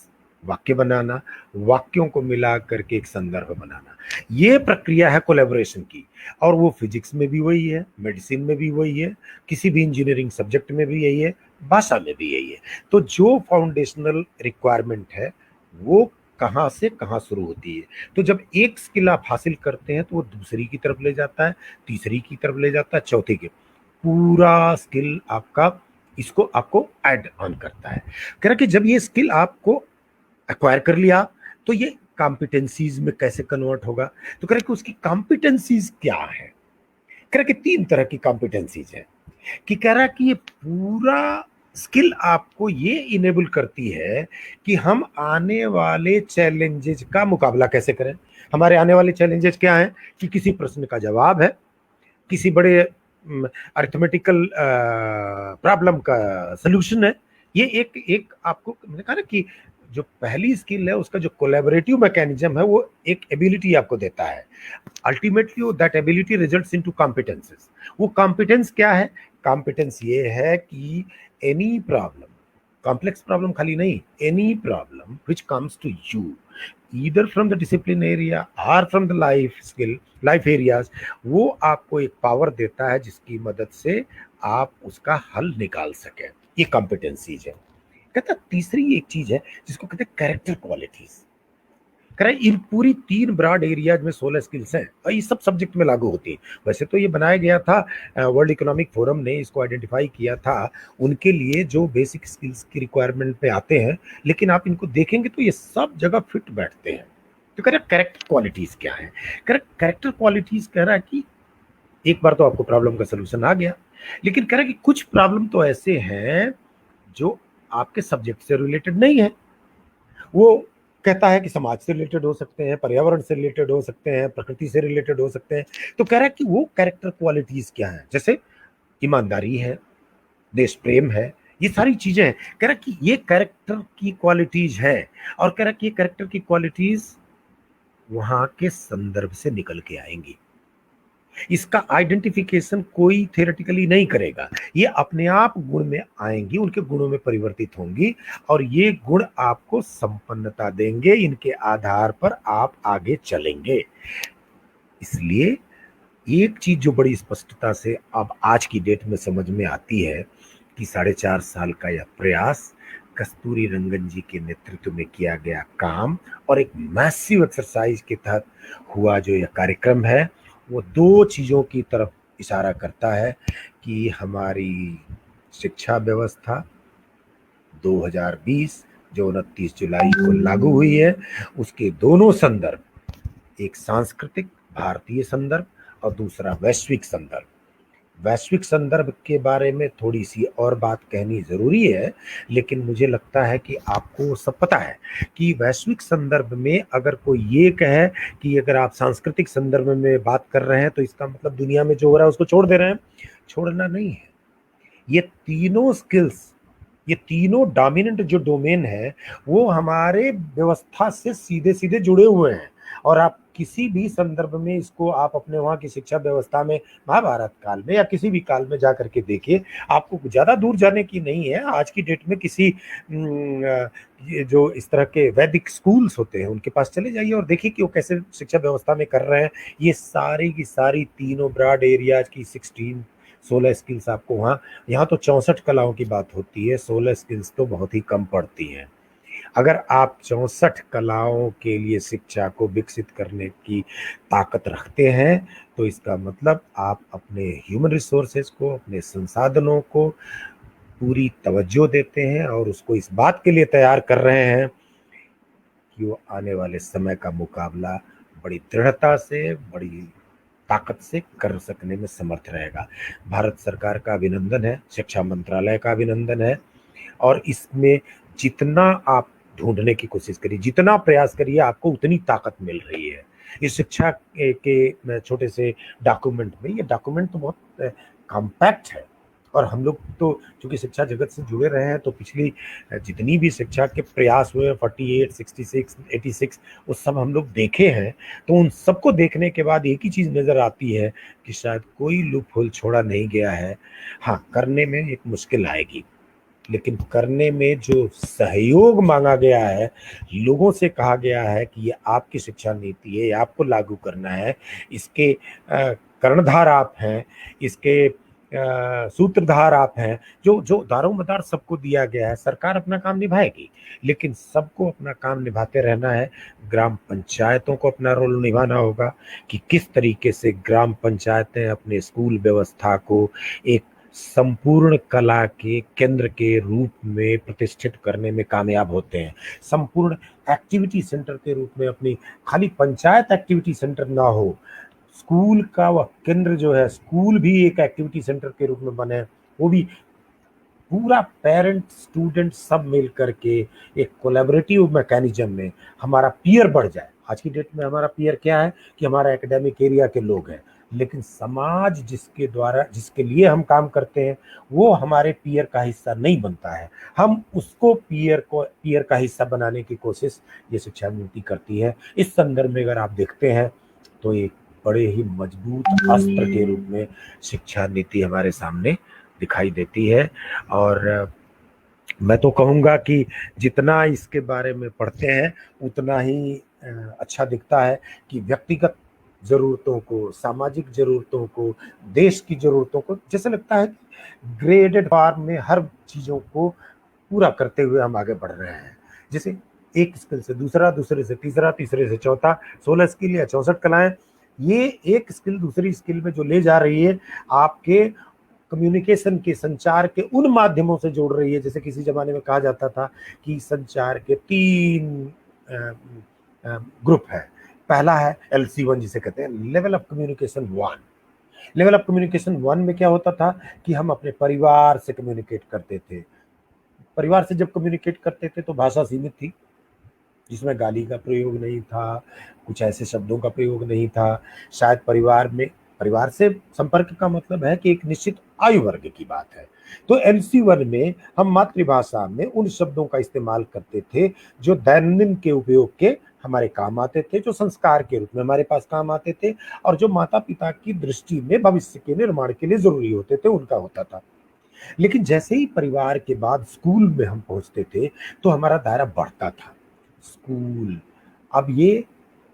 वाक्य बनाना, वाक्यों को मिला करके एक संदर्भ बनाना, ये प्रक्रिया है कोलैबोरेशन की। और वो फिजिक्स में भी वही है, मेडिसिन में भी वही है, किसी भी इंजीनियरिंग सब्जेक्ट में भी यही है, भाषा में भी यही है। तो जो फाउंडेशनल रिक्वायरमेंट है वो कहाँ से कहाँ शुरू होती है। तो जब एक स्किल आप हासिल करते हैं तो वो दूसरी की तरफ ले जाता है, तीसरी की तरफ ले जाता है, चौथी की, पूरा स्किल आपका इसको आपको ऐड ऑन करता है। कह रहा कि जब ये स्किल आपको एक्वायर कर लिया तो ये कॉम्पिटेंसीज में कैसे कन्वर्ट होगा। तो कह रहा कि उसकी कॉम्पिटेंसीज क्या है। कह रहा कि 3 तरह की कॉम्पिटेंसीज है। कि कह रहा कि ये पूरा स्किल आपको ये इनेबल करती है कि हम आने वाले चैलेंजेस का मुकाबला कैसे करें। हमारे आने वाले चैलेंजेस क्या हैं कि किसी प्रश्न का जवाब है, किसी बड़े अरिथमेटिकल प्रॉब्लम का सलूशन है। ये एक एक आपको मैंने कहा ना कि जो पहली स्किल है उसका जो कोलैबोरेटिव मैकेनिज्म है वो एक एबिलिटी आपको देता है। Ultimately that ability results into competences. वो कॉम्पिटेंस क्या है? कॉम्पिटेंस ये है कि एनी प्रॉब्लम, कॉम्प्लेक्स प्रॉब्लम खाली नहीं, any problem which comes to you either from the discipline area और from the life skill life areas, वो आपको एक पावर देता है जिसकी मदद से आप उसका हल निकाल सकें। ये कॉम्पिटेंसीज है। कहता तीसरी एक चीज है जिसको कहते हैं कैरेक्टर क्वालिटीज। कह रहा है इन पूरी 3 ब्रॉड एरियाज में 16 स्किल्स हैं और ये सब सब्जेक्ट में लागू होती है। वैसे तो ये बनाया गया था, वर्ल्ड इकोनॉमिक फोरम ने इसको आइडेंटिफाई किया था उनके लिए जो बेसिक स्किल्स की रिक्वायरमेंट पे आते हैं, लेकिन आप इनको देखेंगे तो ये सब जगह फिट बैठते हैं। तो कह रहा है कैरेक्टर क्वालिटीज क्या है। कह रहा कैरेक्टर क्वालिटीज कह रहा है कि एक बार तो आपको प्रॉब्लम का सोल्यूशन आ गया, लेकिन कह रहा है कि कुछ प्रॉब्लम तो ऐसे हैं जो आपके सब्जेक्ट से रिलेटेड नहीं है। वो कहता है कि समाज से रिलेटेड हो सकते हैं, पर्यावरण से रिलेटेड हो सकते हैं, प्रकृति से रिलेटेड हो सकते हैं। तो कह रहा है कि वो कैरेक्टर क्वालिटीज क्या है, जैसे ईमानदारी है, देश प्रेम है, ये सारी चीजें हैं। कह रहा है कि ये कैरेक्टर की क्वालिटीज है और कह रहा है कि ये कैरेक्टर की क्वालिटीज वहां के संदर्भ से निकल के आएंगी। इसका आइडेंटिफिकेशन कोई थियोरेटिकली नहीं करेगा, ये अपने आप गुण में आएंगी, उनके गुणों में परिवर्तित होंगी और ये गुण आपको संपन्नता देंगे। इनके आधार पर आप आगे चलेंगे। इसलिए एक चीज जो बड़ी स्पष्टता से अब आज की डेट में समझ में आती है कि 4.5 साल का यह प्रयास, कस्तूरी रंगन जी के नेतृत्व में किया गया काम और एक मैसिव एक्सरसाइज के तहत हुआ जो यह कार्यक्रम है, वो 2 चीजों की तरफ इशारा करता है कि हमारी शिक्षा व्यवस्था 2020 जो 29 जुलाई को लागू हुई है, उसके दोनों संदर्भ, एक सांस्कृतिक भारतीय संदर्भ और दूसरा वैश्विक संदर्भ। वैश्विक संदर्भ के बारे में थोड़ी सी और बात कहनी जरूरी है, लेकिन मुझे लगता है कि आपको सब पता है कि वैश्विक संदर्भ में अगर कोई ये कहे कि अगर आप सांस्कृतिक संदर्भ में बात कर रहे हैं तो इसका मतलब दुनिया में जो हो रहा है उसको छोड़ दे रहे हैं। छोड़ना नहीं है। ये तीनों स्किल्स, ये तीनों डोमिनेंट जो डोमेन है वो हमारे व्यवस्था से सीधे सीधे जुड़े हुए हैं। और आप किसी भी संदर्भ में इसको आप अपने वहाँ की शिक्षा व्यवस्था में महाभारत काल में या किसी भी काल में जा करके देखिए, आपको ज़्यादा दूर जाने की नहीं है। आज की डेट में किसी ये जो इस तरह के वैदिक स्कूल्स होते हैं उनके पास चले जाइए और देखिए कि वो कैसे शिक्षा व्यवस्था में कर रहे हैं। ये सारी की सारी तीनों ब्रॉड एरियाज की 16 स्किल्स आपको वहाँ, यहाँ तो 64 कलाओं की बात होती है, 16 स्किल्स तो बहुत ही कम पड़ती हैं। अगर आप 64 कलाओं के लिए शिक्षा को विकसित करने की ताकत रखते हैं तो इसका मतलब आप अपने ह्यूमन रिसोर्सेज को, अपने संसाधनों को पूरी तवज्जो देते हैं और उसको इस बात के लिए तैयार कर रहे हैं कि वो आने वाले समय का मुकाबला बड़ी दृढ़ता से, बड़ी ताकत से कर सकने में समर्थ रहेगा। भारत सरकार का अभिनंदन है, शिक्षा मंत्रालय का अभिनंदन है। और इसमें जितना आप ढूंढने की कोशिश करिए, जितना प्रयास करिए, आपको उतनी ताकत मिल रही है। इस शिक्षा के छोटे से डॉक्यूमेंट में, ये डॉक्यूमेंट तो बहुत कॉम्पैक्ट है। और हम लोग तो चूंकि शिक्षा जगत से जुड़े रहे हैं तो पिछली जितनी भी शिक्षा के प्रयास हुए 48, 66, 86 वो सब हम लोग देखे हैं। तो उन सबको देखने के बाद एक ही चीज़ नज़र आती है कि शायद कोई लूप होल छोड़ा नहीं गया है। हाँ, करने में एक मुश्किल आएगी, लेकिन करने में जो सहयोग मांगा गया है, लोगों से कहा गया है कि ये आपकी शिक्षा नीति है, ये आपको लागू करना है, इसके कर्णधार आप हैं, इसके सूत्रधार आप हैं, जो जो दारोमदार सबको दिया गया है। सरकार अपना काम निभाएगी, लेकिन सबको अपना काम निभाते रहना है। ग्राम पंचायतों को अपना रोल निभाना होगा कि किस तरीके से ग्राम पंचायतें अपने स्कूल व्यवस्था को एक संपूर्ण कला के केंद्र के रूप में प्रतिष्ठित करने में कामयाब होते हैं। संपूर्ण एक्टिविटी सेंटर के रूप में, अपनी खाली पंचायत एक्टिविटी सेंटर ना हो, स्कूल का वह केंद्र जो है, स्कूल भी एक एक्टिविटी सेंटर के रूप में बने, वो भी पूरा पेरेंट स्टूडेंट सब मिल करके एक कोलैबोरेटिव मैकेनिज्म में हमारा पीयर बढ़ जाए। आज की डेट में हमारा पीयर क्या है कि हमारा एकेडमिक एरिया के लोग हैं, लेकिन समाज जिसके द्वारा, जिसके लिए हम काम करते हैं, वो हमारे पीयर का हिस्सा नहीं बनता है। हम उसको पीयर का हिस्सा बनाने की कोशिश ये शिक्षा नीति करती है। इस संदर्भ में अगर आप देखते हैं तो एक बड़े ही मजबूत अस्त्र के रूप में शिक्षा नीति हमारे सामने दिखाई देती है। और मैं तो कहूँगा कि जितना इसके बारे में पढ़ते हैं उतना ही अच्छा दिखता है कि व्यक्तिगत ज़रूरतों को, सामाजिक ज़रूरतों को, देश की ज़रूरतों को, जैसे लगता है ग्रेडेड फॉर्म में हर चीज़ों को पूरा करते हुए हम आगे बढ़ रहे हैं। जैसे एक स्किल से दूसरा, दूसरे से तीसरा, तीसरे से चौथा, 16 स्किल या 64 कलाएं, ये एक स्किल दूसरी स्किल में जो ले जा रही है, आपके कम्युनिकेशन के, संचार के उन माध्यमों से जोड़ रही है। जैसे किसी जमाने में कहा जाता था कि संचार के 3 ग्रुप है। पहला है LC1 जिसे कहते हैं, level of communication 1। Level of communication 1 में क्या होता था कि हम अपने परिवार से कम्युनिकेट करते थे। परिवार से जब कम्युनिकेट करते थे तो भाषा सीमित थी, जिसमें गाली का प्रयोग नहीं था, कुछ ऐसे शब्दों का प्रयोग नहीं था। शायद परिवार से संपर्क का मतलब है कि एक निश्चित आयु वर्ग की बात है। तो LC1 में हम मातृभाषा में उन शब्दों का इस्तेमाल करते थे जो दैनंदिन के उपयोग के हमारे काम आते थे, जो संस्कार के रूप में हमारे पास काम आते थे, और जो माता पिता की दृष्टि में भविष्य के निर्माण के लिए जरूरी होते थे, उनका होता था। लेकिन जैसे ही परिवार के बाद स्कूल में हम पहुंचते थे तो हमारा दायरा बढ़ता था। स्कूल, अब ये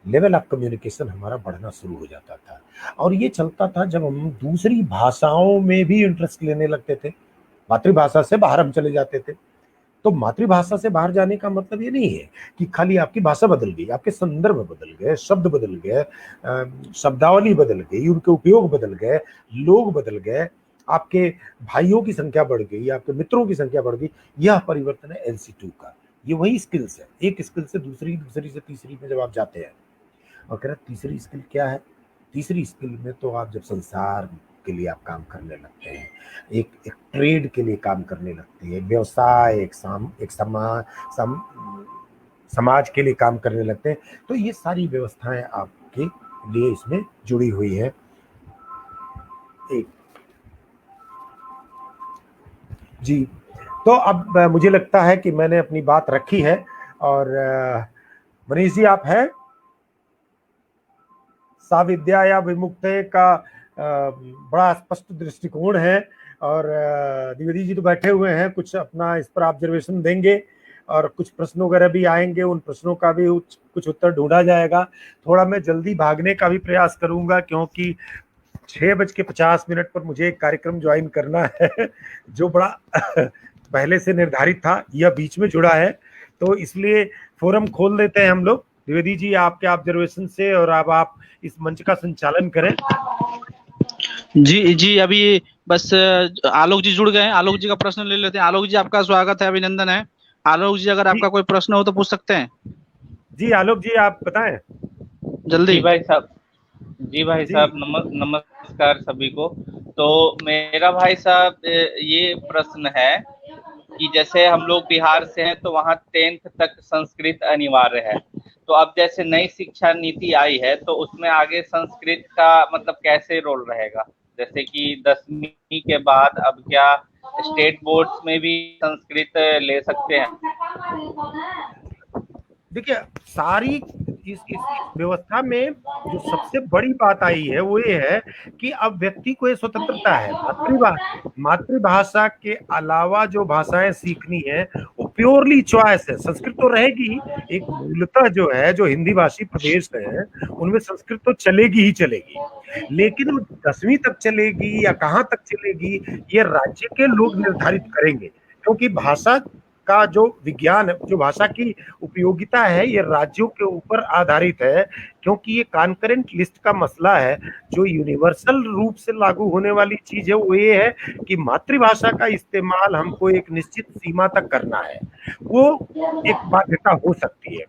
लेवल ऑफ कम्युनिकेशन हमारा बढ़ना शुरू हो जाता था। और ये चलता था जब हम दूसरी भाषाओं में भी इंटरेस्ट लेने लगते थे। मातृभाषा से बाहर हम चले जाते थे। तो मातृभाषा से बाहर जाने का मतलब ये नहीं है कि खाली आपकी भाषा बदल गई, आपके संदर्भ बदल गए, शब्द बदल गए, शब्दावली बदल गई, उनके उपयोग बदल गए, लोग बदल गए, आपके भाइयों की संख्या बढ़ गई, आपके मित्रों की संख्या बढ़ गई। यह परिवर्तन है LC2 का। ये वही स्किल्स है, एक स्किल से दूसरी, दूसरी से तीसरी में जब आप जाते हैं। और कह रहे तीसरी स्किल क्या है तीसरी स्किल में तो आप जब संसार के लिए आप काम करने लगते हैं, एक ट्रेड के लिए काम करने लगते हैं, व्यवसाय, एक समाज के लिए काम करने लगते हैं, तो ये सारी व्यवस्थाएं आपके लिए इसमें जुड़ी हुई है। एक जी, तो अब मुझे लगता है कि मैंने अपनी बात रखी है, और मनीष जी आप हैं? साविद्या या विमुक्ते का बड़ा स्पष्ट दृष्टिकोण है, और द्विवेदी जी तो बैठे हुए हैं, कुछ अपना इस पर ऑब्जर्वेशन देंगे, और कुछ प्रश्न वगैरह भी आएंगे, उन प्रश्नों का भी कुछ उत्तर ढूंढा जाएगा। थोड़ा मैं जल्दी भागने का भी प्रयास करूंगा, क्योंकि 6:50 पर मुझे एक कार्यक्रम ज्वाइन करना है जो बड़ा पहले से निर्धारित था, यह बीच में जुड़ा है, तो इसलिए फोरम खोल देते हैं हम लोग। द्विवेदी जी आपके ऑब्जर्वेशन से, और अब आप इस मंच का संचालन करें। जी जी, अभी बस आलोक जी जुड़ गए हैं, आलोक जी का प्रश्न ले लेते हैं। आलोक जी आपका स्वागत है, अभिनंदन है। आलोक जी अगर आपका कोई प्रश्न हो तो पूछ सकते हैं। जी आलोक जी आप बताएं जल्दी। जी भाई साहब, जी भाई जी। साहब, नमस्कार सभी को। तो मेरा भाई साहब ये प्रश्न है कि जैसे हम लोग बिहार से हैं तो वहाँ 10th तक संस्कृत अनिवार्य है। तो अब जैसे नई शिक्षा नीति आई है तो उसमें आगे संस्कृत का मतलब कैसे रोल रहेगा? जैसे कि 10वीं के बाद अब क्या स्टेट बोर्ड्स में भी संस्कृत ले सकते हैं? देखिए, सारी इस व्यवस्था में जो सबसे बड़ी बात आई है वो ये है कि अब व्यक्ति को ये स्वतंत्रता है। मातृभाषा के अलावा जो भाषाएं सीखनी है वो प्योरली चॉइस है। संस्कृत तो रहेगी, एक मूलतः जो है, जो हिंदी भाषी प्रदेश है उनमें संस्कृत तो चलेगी ही चलेगी, लेकिन वो 10वीं तक चलेगी या कहाँ तक चलेगी ये राज्य के लोग निर्धारित करेंगे, क्योंकि भाषा का जो विज्ञान, जो भाषा की उपयोगिता है, ये राज्यों के ऊपर आधारित है, क्योंकि ये कॉन्करेंट लिस्ट का मसला है। जो यूनिवर्सल रूप से लागू होने वाली चीज है वो ये है कि मातृभाषा का इस्तेमाल हमको एक निश्चित सीमा तक करना है, वो एक बाध्यता हो सकती है।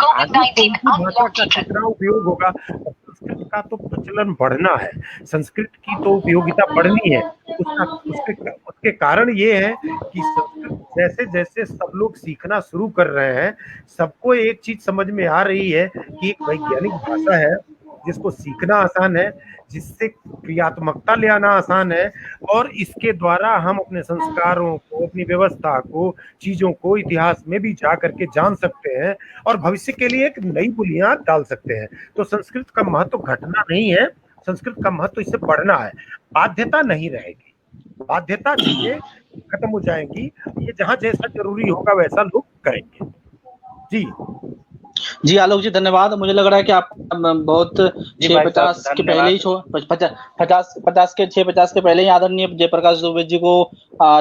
आगे कौन सी भाषा का कितना उपयोग होगा, संस्कृत का तो प्रचलन बढ़ना है, संस्कृत की तो उपयोगिता बढ़नी है। उसके कारण ये है कि संस्कृत जैसे जैसे सब लोग सीखना शुरू कर रहे हैं, सबको एक चीज समझ में आ रही है कि एक वैज्ञानिक भाषा है जिसको सीखना आसान है, जिससे क्रियात्मकता ले आना आसान है, और इसके द्वारा हम अपने संस्कारों को, अपनी व्यवस्था को, चीजों को इतिहास में भी जा करके जान सकते हैं और भविष्य के लिए एक नई बुनियाद डाल सकते हैं। तो संस्कृत का महत्व घटना नहीं है, संस्कृत का महत्व इससे बढ़ना है। बाध्यता नहीं रहेगी, बाध्यता चीजें खत्म हो जाएंगी, ये जहां जैसा जरूरी होगा वैसा लोग करेंगे। जी जी आलोक जी धन्यवाद। मुझे लग रहा है कि आप बहुत 6:50 के पहले ही 50 के 6:50 के पहले ही आदरणीय जयप्रकाश दुबे जी को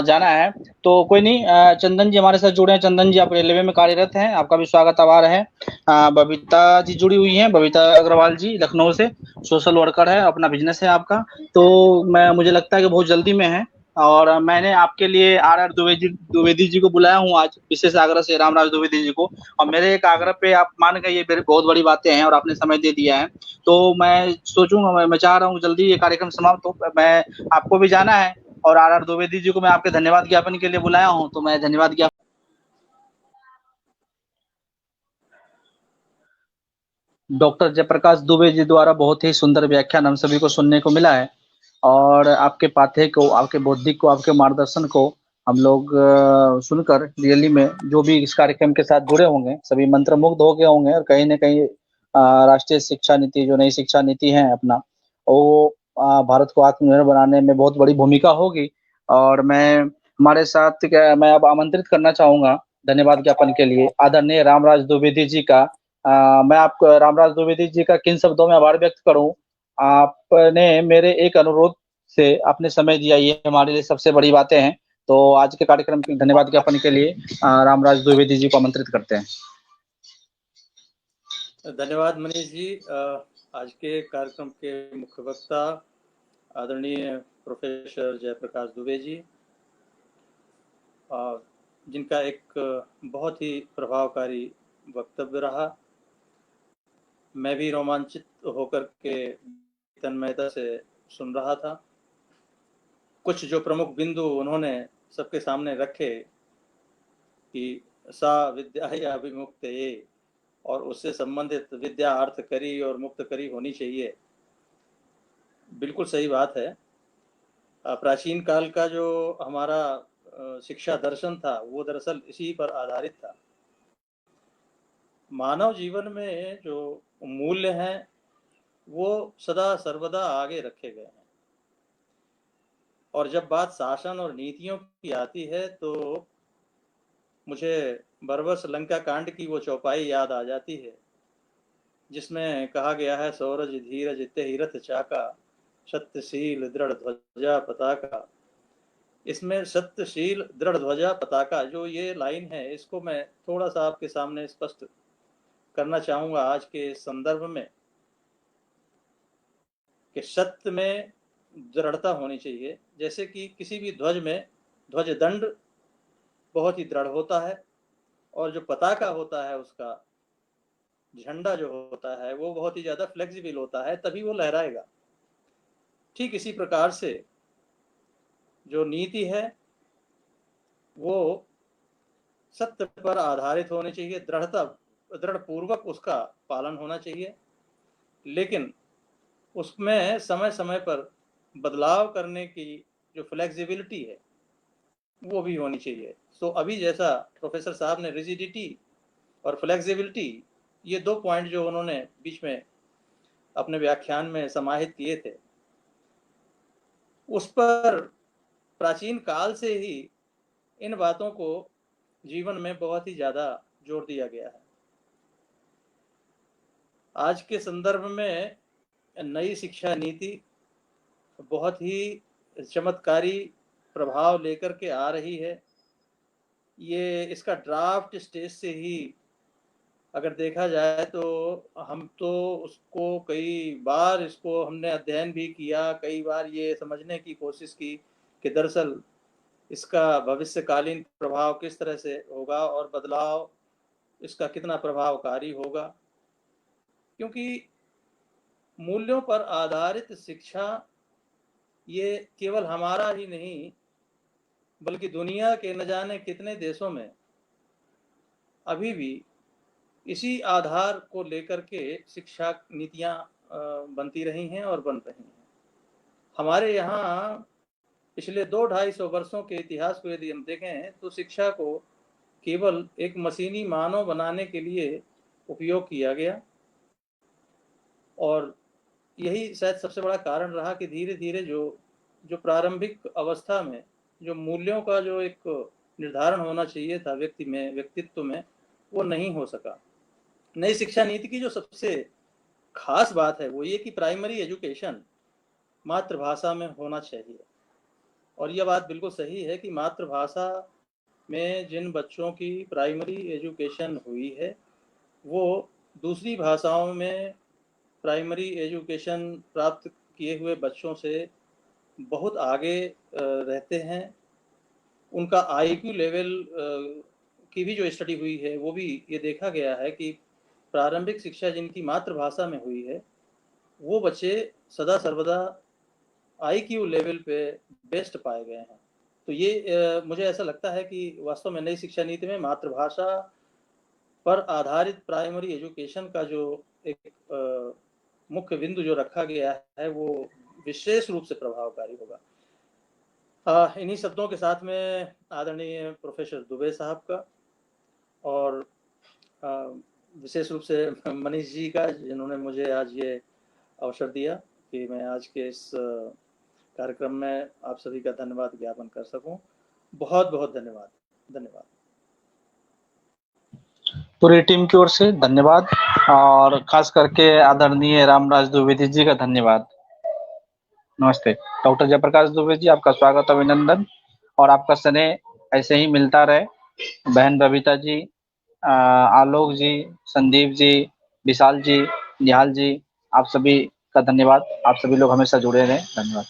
जाना है। तो कोई नहीं, चंदन जी हमारे साथ जुड़े हैं। चंदन जी आप रेलवे में कार्यरत हैं, आपका भी स्वागत आभार है। बबीता जी जुड़ी हुई हैं, बबीता अग्रवाल जी लखनऊ से, सोशल वर्कर है, अपना बिजनेस है आपका। तो मुझे लगता है कि बहुत जल्दी में है, और मैंने आपके लिए RR द्विवेदी जी को बुलाया हूँ आज विशेष आग्रह से, रामराज द्विवेदी जी को। और मेरे एक आग्रह पे आप मान गए, ये बहुत बड़ी बातें हैं और आपने समय दे दिया है। तो मैं सोचूंगा, मैं चाह रहा हूँ जल्दी ये कार्यक्रम समाप्त हो। मैं आपको भी जाना है, और RR द्विवेदी जी को मैं आपके धन्यवाद ज्ञापन के लिए बुलाया हूँ, तो मैं धन्यवाद ज्ञापन। डॉक्टर जयप्रकाश दुबे जी द्वारा बहुत ही सुंदर व्याख्यान हम सभी को सुनने को मिला है, और आपके पाठ्य को, आपके बौद्धिक को, आपके मार्गदर्शन को हम लोग सुनकर रियली में जो भी इस कार्यक्रम के साथ जुड़े होंगे सभी मंत्रमुग्ध हो गए होंगे, और कहीं ना कहीं राष्ट्रीय शिक्षा नीति, जो नई शिक्षा नीति है अपना, वो भारत को आत्मनिर्भर बनाने में बहुत बड़ी भूमिका होगी। और हमारे साथ मैं अब आमंत्रित करना चाहूंगा धन्यवाद ज्ञापन के लिए आदरणीय रामराज द्विवेदी जी का। मैं आपको रामराज द्विवेदी जी का किन शब्दों में आभार व्यक्त करूं। आपने मेरे एक अनुरोध से आपने समय दिया, ये हमारे लिए सबसे बड़ी बातें हैं। तो आज के कार्यक्रम के धन्यवाद ज्ञापन के लिए रामराज द्विवेदी जी को आमंत्रित करते हैं। धन्यवाद मनीष जी। आज के कार्यक्रम के मुख्य वक्ता आदरणीय प्रोफेसर जयप्रकाश दुबे जी, जिनका एक बहुत ही प्रभावकारी वक्तव्य रहा। मैं भी रोमांचित होकर के तन्मयता से सुन रहा था। कुछ जो प्रमुख बिंदु उन्होंने सबके सामने रखे कि सा विद्या या अभिमुक्त ये और उससे संबंधित विद्या अर्थ करी और मुक्त करी होनी चाहिए, बिल्कुल सही बात है। प्राचीन काल का जो हमारा शिक्षा दर्शन था वो दरअसल इसी पर आधारित था। मानव जीवन में जो मूल्य हैं वो सदा सर्वदा आगे रखे गए हैं, और जब बात शासन और नीतियों की आती है तो मुझे बरबस लंका कांड की वो चौपाई याद आ जाती है जिसमें कहा गया है, सौरज धीरज ते रथ चाका, सत्यशील दृढ़ ध्वजा पताका। इसमें सत्यशील दृढ़ ध्वजा पताका जो ये लाइन है, इसको मैं थोड़ा सा आपके सामने स्पष्ट करना चाहूंगा आज के संदर्भ में, कि सत्य में दृढ़ता होनी चाहिए। जैसे कि किसी भी ध्वज में ध्वज दंड बहुत ही दृढ़ होता है, और जो पताका होता है, उसका झंडा जो होता है वो बहुत ही ज्यादा फ्लेक्सिबल होता है, तभी वो लहराएगा। ठीक इसी प्रकार से जो नीति है वो सत्य पर आधारित होनी चाहिए, दृढ़ पूर्वक उसका पालन होना चाहिए, लेकिन उसमें समय समय पर बदलाव करने की जो फ्लेक्सिबिलिटी है वो भी होनी चाहिए। सो अभी जैसा प्रोफेसर साहब ने रिजिडिटी और फ्लेक्सिबिलिटी, ये दो पॉइंट जो उन्होंने बीच में अपने व्याख्यान में समाहित किए थे, उस पर प्राचीन काल से ही इन बातों को जीवन में बहुत ही ज्यादा जोर दिया गया है। आज के संदर्भ में नई शिक्षा नीति बहुत ही चमत्कारी प्रभाव लेकर के आ रही है। ये इसका ड्राफ्ट स्टेज से ही अगर देखा जाए तो हम तो उसको कई बार इसको हमने अध्ययन भी किया, कई बार ये समझने की कोशिश की कि दरअसल इसका भविष्यकालीन प्रभाव किस तरह से होगा और बदलाव इसका कितना प्रभावकारी होगा, क्योंकि मूल्यों पर आधारित शिक्षा ये केवल हमारा ही नहीं बल्कि दुनिया के न जाने कितने देशों में अभी भी इसी आधार को लेकर के शिक्षा नीतियां बनती रही हैं और बन रही हैं। हमारे यहाँ पिछले 200-250 वर्षों के इतिहास को यदि हम देखें तो शिक्षा को केवल एक मशीनी मानव बनाने के लिए उपयोग किया गया, और यही शायद सबसे बड़ा कारण रहा कि धीरे धीरे जो प्रारंभिक अवस्था में जो मूल्यों का जो एक निर्धारण होना चाहिए था व्यक्तित्व में, वो नहीं हो सका। नई शिक्षा नीति की जो सबसे खास बात है वो ये कि प्राइमरी एजुकेशन मातृभाषा में होना चाहिए, और यह बात बिल्कुल सही है कि मातृभाषा में जिन बच्चों की प्राइमरी एजुकेशन हुई है वो दूसरी भाषाओं में प्राइमरी एजुकेशन प्राप्त किए हुए बच्चों से बहुत आगे रहते हैं। उनका आईक्यू लेवल की भी जो स्टडी हुई है वो भी ये देखा गया है कि प्रारंभिक शिक्षा जिनकी मातृभाषा में हुई है वो बच्चे सदा सर्वदा आईक्यू लेवल पे बेस्ट पाए गए हैं। तो ये मुझे ऐसा लगता है कि वास्तव में नई शिक्षा नीति में मातृभाषा पर आधारित प्राइमरी एजुकेशन का जो एक मुख्य बिंदु जो रखा गया है वो विशेष रूप से प्रभावकारी होगा। इन्हीं शब्दों के साथ में आदरणीय प्रोफेसर दुबे साहब का और विशेष रूप से मनीष जी का, जिन्होंने मुझे आज ये अवसर दिया कि मैं आज के इस कार्यक्रम में आप सभी का धन्यवाद ज्ञापन कर सकूं। बहुत बहुत धन्यवाद। धन्यवाद पूरी टीम की ओर से धन्यवाद, और खास करके आदरणीय रामराज द्विवेदी जी का धन्यवाद। नमस्ते डॉक्टर जयप्रकाश दुबे जी, आपका स्वागत, अभिनंदन, और आपका स्नेह ऐसे ही मिलता रहे। बहन बबीता जी, आलोक जी, संदीप जी, विशाल जी, निहाल जी, आप सभी का धन्यवाद। आप सभी लोग हमेशा जुड़े रहें। धन्यवाद।